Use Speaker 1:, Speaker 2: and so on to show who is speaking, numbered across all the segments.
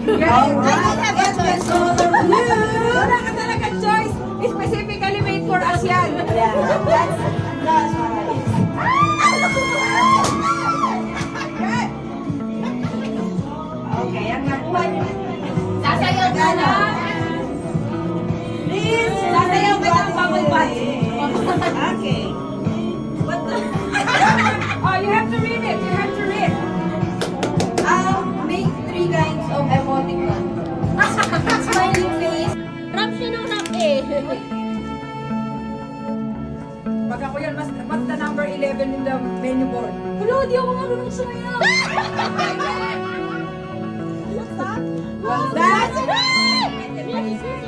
Speaker 1: Yes.
Speaker 2: I don't have a choice.
Speaker 1: Wala ka talaga choice. Specifically made for us yan.
Speaker 2: Yeah, that's right.
Speaker 1: Okay, ang nakuha niyo na.
Speaker 2: Sasayaw ka na.
Speaker 1: Please, sasayaw ka ng bubble bath.
Speaker 2: Okay. What the?
Speaker 1: Oh, you have to read it. You have to read.
Speaker 2: Make 3 kinds of emoticon. Smiling face.
Speaker 3: Rap siya ng rap eh.
Speaker 1: Pag ako yan, what's the number 11 in the menu board? Hello, di ako marunong sumayaw. What's that? What's that?
Speaker 3: Music!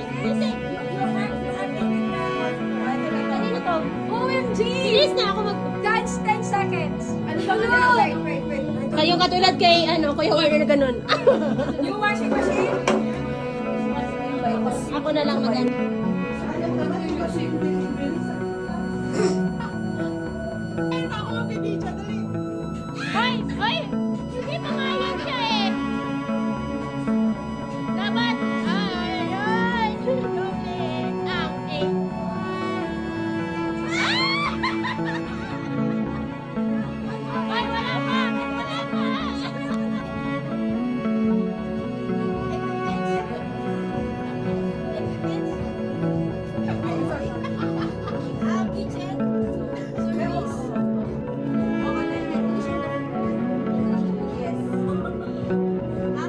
Speaker 3: Kanina to?
Speaker 1: OMG!
Speaker 3: Bilis na ako mag...
Speaker 1: Dance 10 seconds. Ano ba
Speaker 3: Hello?
Speaker 1: na? Wait.
Speaker 3: Kayong katulad kay, Kuya Warner na ganun.
Speaker 1: Yung washing machine?
Speaker 3: Ako na lang mag-ano. Hoy! Hoy! Hindi pa nga yan siya eh! Dapat! Ay! Ulit! Ang eh! Ay! Wala pa! Wala pa!
Speaker 2: Kitchen. Service. Yes.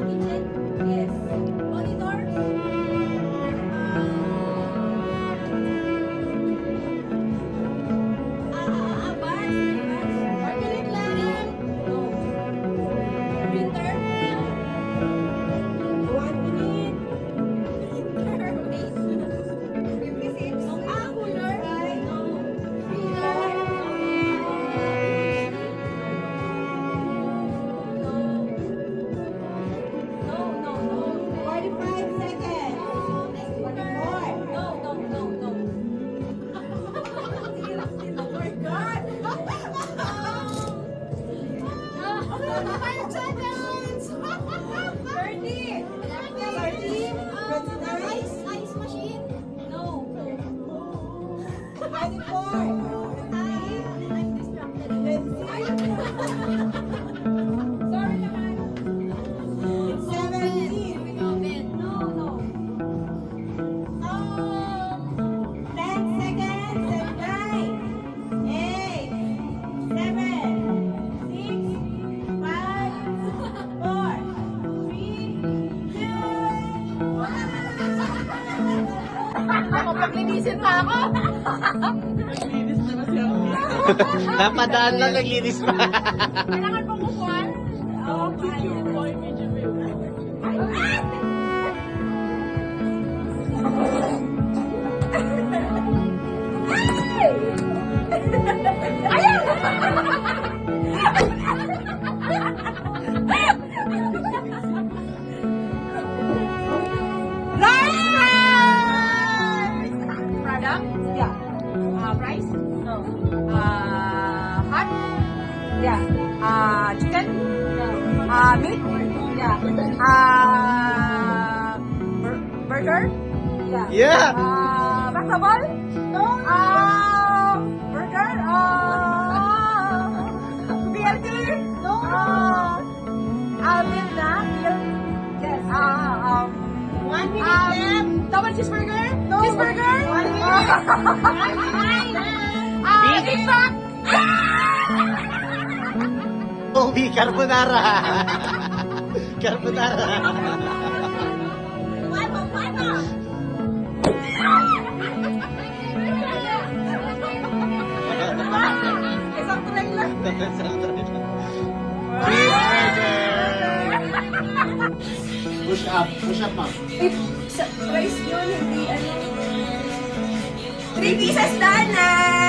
Speaker 2: Kitchen. Yes. Monitor. Bars. Organic lang. No. Printer. No. 1 minute. Printer. Wait. 56. Cooler. No. Freezer. No. 45 seconds. 44. No. Oh my God. 5 seconds. 30. 30. Ice machine. No. 24. I'm distracted. Sorry naman. 17. No. 10 seconds and 9, 8, 7, 6, 5, 4, 3, 2, 1.
Speaker 1: Mapaglinisin pa ako.
Speaker 4: Napadaan lang, naglinis pa.
Speaker 1: Kailangan pong upuan. Product? Yeah. Price? No. Hot? Yeah. Chicken? No. Meat? Yeah. Burger? Yeah.
Speaker 4: Yeah.
Speaker 1: Vegetable? No. Burger? BLT? No. Meal na? Meal? Yes. 1 minute left. Double cheeseburger? No. Cheeseburger? 1 minute. Big Mac?
Speaker 4: Ubi, carbonara. Carbonara.
Speaker 1: Isang tray lang.
Speaker 4: Push up ma'am.
Speaker 1: If sa price yun, hindi ano. 3 pieces, Dana!